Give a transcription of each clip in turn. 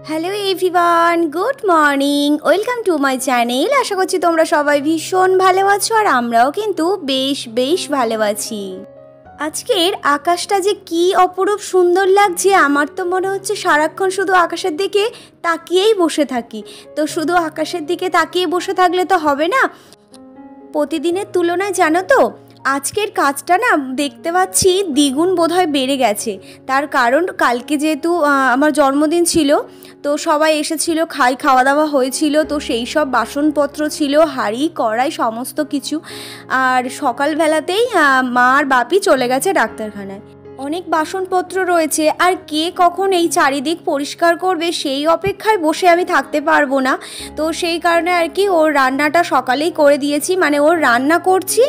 Hello everyone, good morning, welcome to my channel. আশা করছি তোমরা সবাই ভীষণ ভালো আছো আর আমরাও কিন্তু বেশ বেশ ভালো আছি। আজকের আকাশটা যে কি অপরূপ সুন্দর লাগছে, আমার তো মনে হচ্ছে সারাক্ষণ শুধু আকাশের দিকে তাকিয়েই বসে থাকি। তো শুধু আকাশের দিকে তাকিয়ে বসে থাকলে তো হবে না, প্রতিদিনের তুলনায় জানো তো আজকের কাজটা না দেখতে পাচ্ছি দ্বিগুণ বোধহয় বেড়ে গেছে। তার কারণ কালকে যেহেতু আমার জন্মদিন ছিল, তো সবাই এসেছিল, খাওয়া দাওয়া হয়েছিল, তো সেই সব বাসনপত্র ছিল, হাঁড়ি কড়াই সমস্ত কিছু। আর সকালবেলাতেই মা আর বাপি চলে গেছে ডাক্তারখানায়। অনেক বাসনপত্র রয়েছে, আর কে কখন এই চারিদিক পরিষ্কার করবে সেই অপেক্ষায় বসে আমি থাকতে পারবো না। তো সেই কারণে আর কি ওর রান্নাটা সকালেই করে দিয়েছি, মানে ওর রান্না করছি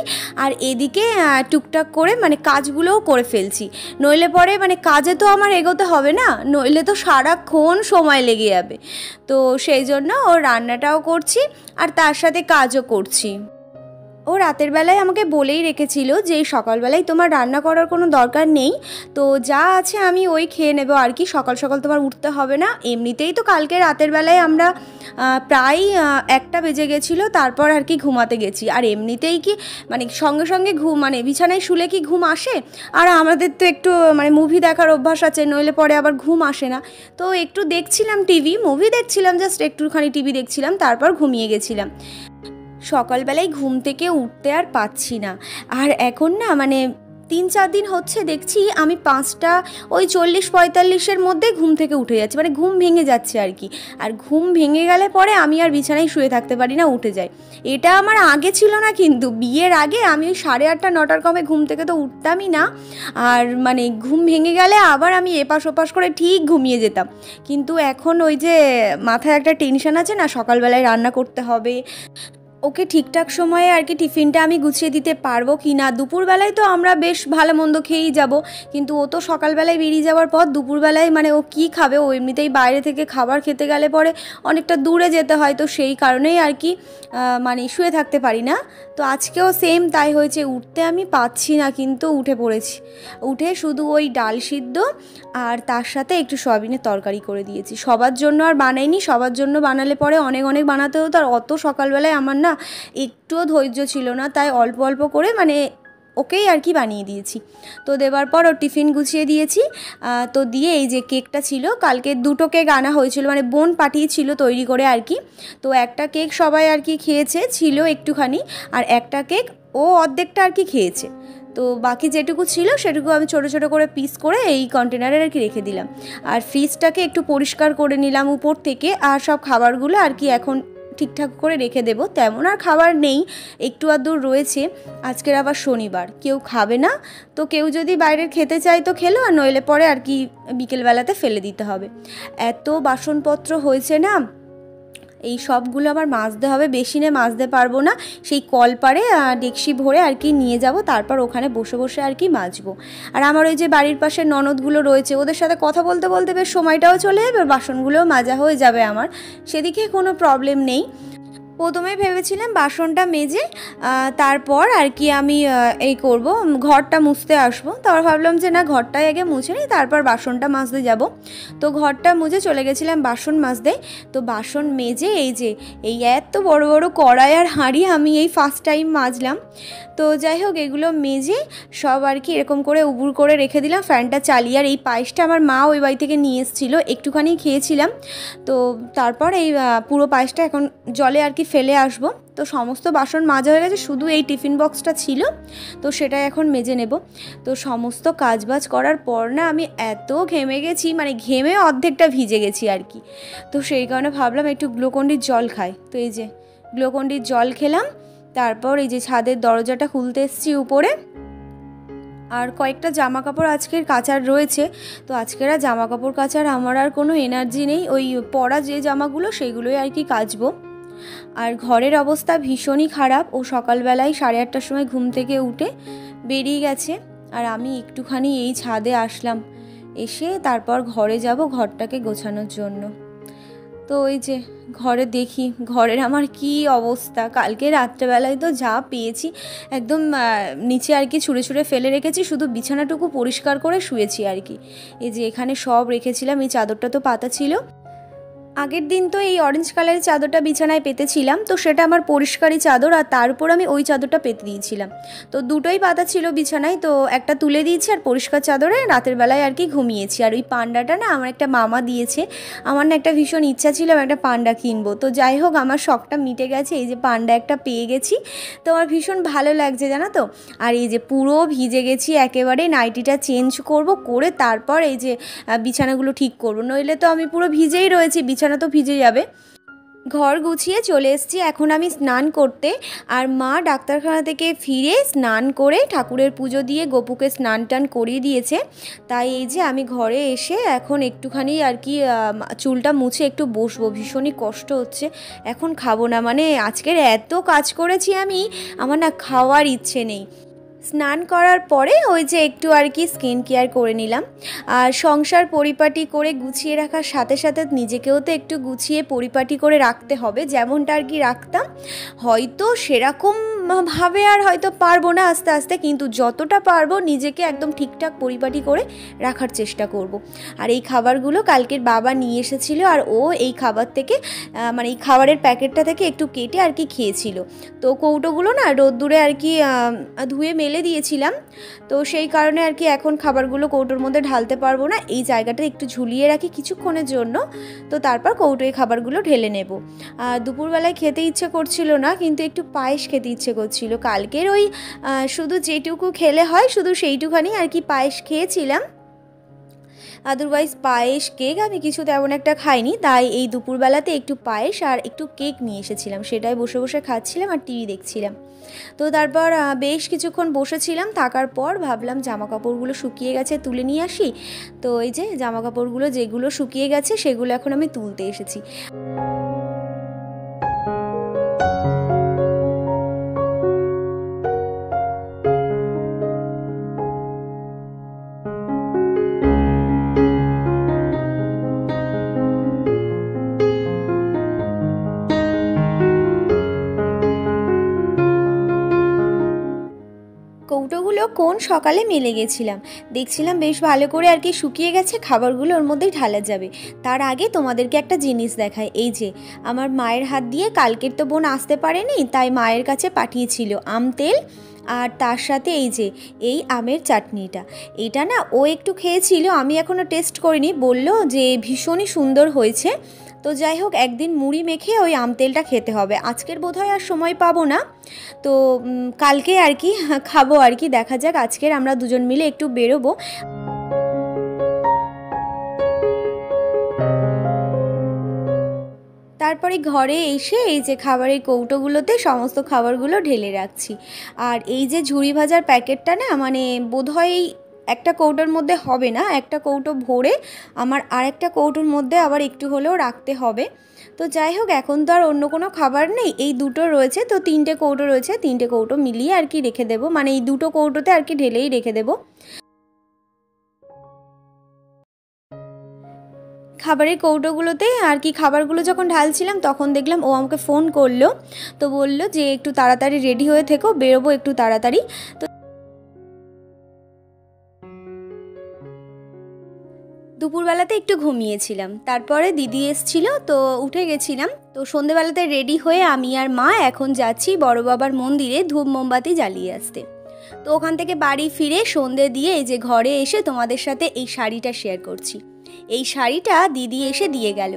আর এদিকে টুকটাক করে মানে কাজগুলোও করে ফেলছি। নইলে পরে মানে কাজে তো আমার এগোতে হবে না, নইলে তো সারাক্ষণ সময় লেগে যাবে। তো সেই জন্য ওর রান্নাটাও করছি আর তার সাথে কাজও করছি। ও রাতের বেলায় আমাকে বলেই রেখেছিল যে সকালবেলায় তোমার রান্না করার কোনো দরকার নেই, তো যা আছে আমি ওই খেয়ে নেবো আর কি, সকাল সকাল তোমার উঠতে হবে না। এমনিতেই তো কালকে রাতের বেলায় আমরা প্রায় 1টা বেজে গেছিলো, তারপর আর কি ঘুমাতে গেছি। আর এমনিতেই কি মানে সঙ্গে সঙ্গে ঘুম মানে বিছানায় শুলে কি ঘুম আসে? আর আমাদের তো একটু মানে মুভি দেখার অভ্যাস আছে, নইলে পরে আবার ঘুম আসে না। তো একটু দেখছিলাম মুভি দেখছিলাম, জাস্ট একটুখানি টিভি দেখছিলাম, তারপর ঘুমিয়ে গেছিলাম। সকালবেলায় ঘুম থেকে উঠতে আর পাচ্ছি না। আর এখন না মানে 3-4 দিন হচ্ছে দেখছি আমি 5টা ওই 40-45-এর মধ্যে ঘুম থেকে উঠে যাচ্ছি, মানে ঘুম ভেঙে যাচ্ছে আর কি। আর ঘুম ভেঙে গেলে পরে আমি আর বিছানায় শুয়ে থাকতে পারি না, উঠে যাই। এটা আমার আগে ছিল না, কিন্তু বিয়ের আগে আমি ওই 8:30-9টার কমে ঘুম থেকে তো উঠতামই না। আর মানে ঘুম ভেঙে গেলে আবার আমি এপাশ ওপাশ করে ঠিক ঘুমিয়ে যেতাম। কিন্তু এখন ওই যে মাথায় একটা টেনশন আছে না, সকালবেলায় রান্না করতে হবে, ওকে ঠিকঠাক সময়ে আর কি টিফিনটা আমি গুছিয়ে দিতে পারবো কি না। দুপুরবেলায় তো আমরা বেশ ভালো মন্দ খেয়েই যাব, কিন্তু ও তো সকালবেলায় বেরিয়ে যাওয়ার পর দুপুরবেলায় মানে ও কী খাবে? ও এমনিতেই বাইরে থেকে খাবার খেতে গেলে পরে অনেকটা দূরে যেতে হয়, তো সেই কারণেই আর কি মানে শুয়ে থাকতে পারি না। তো আজকেও সেম তাই হয়েছে, উঠতে আমি পাচ্ছি না, কিন্তু উঠে পড়েছি। উঠে শুধু ওই ডাল সিদ্ধ আর তার সাথে একটু সয়াবিনের তরকারি করে দিয়েছি। সবার জন্য আর বানাইনি, সবার জন্য বানালে পরে অনেক অনেক বানাতে হতো, আর অত সকালবেলায় আমার না একটুও ধৈর্য ছিল না, তাই অল্প অল্প করে মানে ওকেই আর কি বানিয়ে দিয়েছি। তো দেওয়ার পর ওর টিফিন গুছিয়ে দিয়েছি। তো দিয়ে এই যে কেকটা ছিল, কালকে 2টো কেক আনা হয়েছিল, মানে বোন পাঠিয়েছিল তৈরি করে আর কি। তো একটা কেক সবাই আর কি খেয়েছে, ছিল একটুখানি, আর একটা কেক ও অর্ধেকটা আর কি খেয়েছে। তো বাকি যেটুকু ছিল সেটুকু আমি ছোটো ছোটো করে পিস করে এই কন্টেনারে আর কি রেখে দিলাম। আর ফ্রিজটাকে একটু পরিষ্কার করে নিলাম উপর থেকে, আর সব খাবারগুলো আর কি এখন ঠিকঠাক করে রেখে দেবো। তেমন আর খাবার নেই, একটু আধটু রয়েছে। আজকের আবার শনিবার, কেউ খাবে না, তো কেউ যদি বাইরের খেতে চায় তো খেলো, আর নইলে পরে আর কি বিকেলবেলাতে ফেলে দিতে হবে। এত বাসনপত্র হয়েছে না, এই সবগুলো আমার মাজতে হবে, বেসিনে মাজতে পারবো না, সেই কলপারে ডেকসি ভরে আর কি নিয়ে যাব, তারপর ওখানে বসে বসে আর কি মাজবো। আর আমার ওই যে বাড়ির পাশে ননদগুলো রয়েছে, ওদের সাথে কথা বলতে বলতে বেশ সময়টাও চলে যাবে, বাসনগুলোও মাজা হয়ে যাবে আমার, সেদিকে কোনো প্রবলেম নেই। প্রথমে ভেবেছিলাম বাসনটা মেজে তারপর আর কি আমি এই করব, ঘরটা মুছতে আসবো। তারপর ভাবলাম যে না, ঘরটাই আগে মুছে নিই, তারপর বাসনটা মাজতে যাব। তো ঘরটা মুছে চলে গেছিলাম বাসন মাজতে। তো বাসন মেজে এই যে এই এত বড় বড় কড়াই আর হাঁড়ি আমি এই ফার্স্ট টাইম মাজলাম। তো যাই হোক, এগুলো মেজে সব আর কি এরকম করে উবুর করে রেখে দিলাম, ফ্যানটা চালিয়ে। আর এই পায়েসটা আমার মা ওই বাড়ি থেকে নিয়ে এসেছিলো, একটুখানি খেয়েছিলাম। তো তারপর এই পুরো পায়েসটা এখন জলে আর কি ফেলে আসবো। তো সমস্ত বাসন মাজা হয়ে গেছে, শুধু এই টিফিন বক্সটা ছিল, তো সেটাই এখন মেজে নেব। তো সমস্ত কাজবাজ করার পর না আমি এত ঘেমে গেছি, মানে ঘেমে অর্ধেকটা ভিজে গেছি আর কি। তো সেই কারণে ভাবলাম একটু গ্লুকন্ডির জল খাই। তো এই যে গ্লুকন্ডির জল খেলাম, তারপর এই যে ছাদের দরজাটা খুলতে এসেছি উপরে। আর কয়েকটা জামা কাপড় আজকের কাচার রয়েছে, তো আজকের আর জামা কাপড় কাচার আমার আর কোনো এনার্জি নেই, ওই পরা যে জামাগুলো সেইগুলোই আর কি কাচবো। আর ঘরের অবস্থা ভীষণই খারাপ, ও সকালবেলায় 8:30টার সময় ঘুম থেকে উঠে বেরিয়ে গেছে, আর আমি একটুখানি এই ছাদে আসলাম, এসে তারপর ঘরে যাব ঘরটাকে গোছানোর জন্য। তো ওই যে ঘরে দেখি ঘরের আমার কি অবস্থা, কালকে রাত্রেবেলায় তো যা পেয়েছি একদম নিচে আর কি ছুঁড়ে ছুঁড়ে ফেলে রেখেছি, শুধু বিছানাটুকু পরিষ্কার করে শুয়েছি আর কি। এই যে এখানে সব রেখেছিলাম, এই চাদরটা তো পাতা ছিল, আগের দিন তো এই অরেঞ্জ কালারের চাদরটা বিছানায় পেতেছিলাম, তো সেটা আমার পরিষ্কারই চাদর, আর তার উপর আমি ওই চাদরটা পেতে দিয়েছিলাম। তো দুটোই পাতা ছিল বিছানায়, তো একটা তুলে দিয়েছি আর পরিষ্কার চাদরে রাতের বেলায় আর কি ঘুমিয়েছি। আর ওই পান্ডাটা না আমার একটা মামা দিয়েছে। আমার না একটা ভীষণ ইচ্ছা ছিল একটা পান্ডা কিনবো, তো যাই হোক আমার শখটা মিটে গেছে, এই যে পান্ডা একটা পেয়ে গেছি। তো আমার ভীষণ ভালো লাগছে জানো তো। আর এই যে পুরো ভিজে গেছি একেবারে, নাইটিটা চেঞ্জ করব, করে তারপর এই যে বিছানাগুলো ঠিক করবো, নইলে তো আমি পুরো ভিজেই রয়েছি, বিছানা তো ভিজে যাবে। ঘর গুছিয়ে চলে এসেছি এখন আমি স্নান করতে। আর মা ডাক্তারখানা থেকে ফিরে স্নান করে ঠাকুরের পুজো দিয়ে গপুকে স্নান টান করিয়ে দিয়েছে। তাই এই যে আমি ঘরে এসে এখন একটুখানি আর কি চুলটা মুছে একটু বসবো, ভীষণই কষ্ট হচ্ছে। এখন খাবো না, মানে আজকের এত কাজ করেছি আমি, আমার না খাওয়ার ইচ্ছে নেই। স্নান করার পরে ওই যে একটু আর কি স্কিন কেয়ার করে নিলাম। আর সংসার পরিপাটি করে গুছিয়ে রাখার সাথে সাথে নিজেকেও তো একটু গুছিয়ে পরিপাটি করে রাখতে হবে, যেমনটা আর কি রাখতাম। হয়তো সেরকম ভাবে আর হয়তো পারবো না আস্তে আস্তে, কিন্তু যতটা পারবো নিজেকে একদম ঠিকঠাক পরিপাটি করে রাখার চেষ্টা করব। আর এই খাবারগুলো কালকের বাবা নিয়ে এসেছিলো, আর ও এই খাবার থেকে মানে এই খাবারের প্যাকেটটা থেকে একটু কেটে আর কি খেয়েছিল। তো কৌটোগুলো না রোদ্দুরে আর কি ধুয়ে মেলে দিয়েছিলাম, তো সেই কারণে আর কি এখন খাবারগুলো কৌটোর মধ্যে ঢালতে পারবো না, এই জায়গাটা একটু ঝুলিয়ে রাখি কিছুক্ষণের জন্য, তো তারপর কৌটোয় খাবারগুলো ঢেলে নেব। আর দুপুরবেলায় খেতে ইচ্ছে করছিল না, কিন্তু একটু পায়েস খেতে ইচ্ছে করছিল। কালকের ওই শুধু যেটুকু খেলে হয় শুধু সেইটুখানি আর কি পায়েস খেয়েছিলাম, আদারওয়াইজ পায়েস কেক আমি কিছু তেমন একটা খাইনি। তাই এই দুপুরবেলাতে একটু পায়েস আর একটু কেক নিয়ে এসেছিলাম, সেটাই বসে বসে খাচ্ছিলাম আর টিভি দেখছিলাম। তো তারপর বেশ কিছুক্ষণ বসেছিলাম, থাকার পর ভাবলাম জামা কাপড়গুলো শুকিয়ে গেছে তুলে নিয়ে আসি। তো এই যে জামা কাপড়গুলো যেগুলো শুকিয়ে গেছে সেগুলো এখন আমি তুলতে এসেছি। কৌটোগুলো কোন সকালে মেলে গেছিলাম, দেখছিলাম বেশ ভালো করে আর কি শুকিয়ে গেছে, খাবারগুলো ওর মধ্যেই ঢালা যাবে। তার আগে তোমাদেরকে একটা জিনিস দেখায়, এই যে আমার মায়ের হাত দিয়ে, কালকের তো বোন আসতে পারেনি তাই মায়ের কাছে পাঠিয়েছিল আম তেল, আর তার সাথে এই যে এই আমের চাটনিটা। এইটা না ও একটু খেয়েছিল, আমি এখনও টেস্ট করিনি, বলল যে ভীষণই সুন্দর হয়েছে। তো যাই হোক একদিন মুড়ি মেখে ওই আম তেলটা খেতে হবে, আজকের বোধহয় আর সময় পাবো না, তো কালকে আর কি খাবো আর কি, দেখা যাক। আজকের আমরা দুজন মিলে একটু বেরোবো। তারপরে ঘরে এসে এই যে খাবারের কৌটোগুলোতে সমস্ত খাবারগুলো ঢেলে রাখছি। আর এই যে ঝুড়ি ভাজার প্যাকেটটা না মানে বোধহয় একটা কৌটোর মধ্যে হবে না, একটা কৌটো ভরে আমার আরেকটা কৌটোর মধ্যে আবার একটু হলেও রাখতে হবে। তো যাই হোক এখন তো আর অন্য কোনো খাবার নেই, এই দুটো রয়েছে, তো তিনটে কৌটো রয়েছে, তিনটে কৌটো মিলিয়ে আর কি রেখে দেবো, মানে এই দুটো কৌটোতে আর কি ঢেলেই রেখে দেবো। খাবারের কৌটোগুলোতে আর কি খাবারগুলো যখন ঢালছিলাম তখন দেখলাম ও আমাকে ফোন করলো, তো বললো যে একটু তাড়াতাড়ি রেডি হয়ে থেকো, বেরোবো একটু তাড়াতাড়ি। তো দুপুরবেলাতে একটু ঘুমিয়েছিলাম, তারপরে দিদি এসছিল তো উঠে গেছিলাম। তো সন্ধেবেলাতে রেডি হয়ে আমি আর মা এখন যাচ্ছি বড় বাবার মন্দিরে ধূপ মোমবাতি জ্বালিয়ে আসতে। তো ওখান থেকে বাড়ি ফিরে সন্ধে দিয়ে এই যে ঘরে এসে তোমাদের সাথে এই শাড়িটা শেয়ার করছি। এই শাড়িটা দিদি এসে দিয়ে গেল।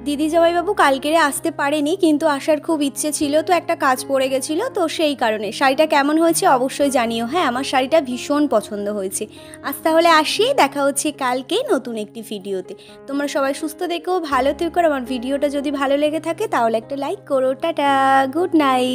দিদি জামাইবাবু কালকেরে আসতে পারেনি, কিন্তু আসার খুব ইচ্ছে ছিল, তো একটা কাজ পড়ে গেছিলো, তো সেই কারণে। শাড়িটা কেমন হয়েছে অবশ্যই জানিও। হ্যাঁ, আমার শাড়িটা ভীষণ পছন্দ হয়েছে। আজ তাহলে আসি, দেখা হচ্ছে কালকে নতুন একটি ভিডিওতে। তোমরা সবাই সুস্থ থেকো, ভালো থেকো। আমার ভিডিওটা যদি ভালো লেগে থাকে তাহলে একটা লাইক করো। Tata, good night.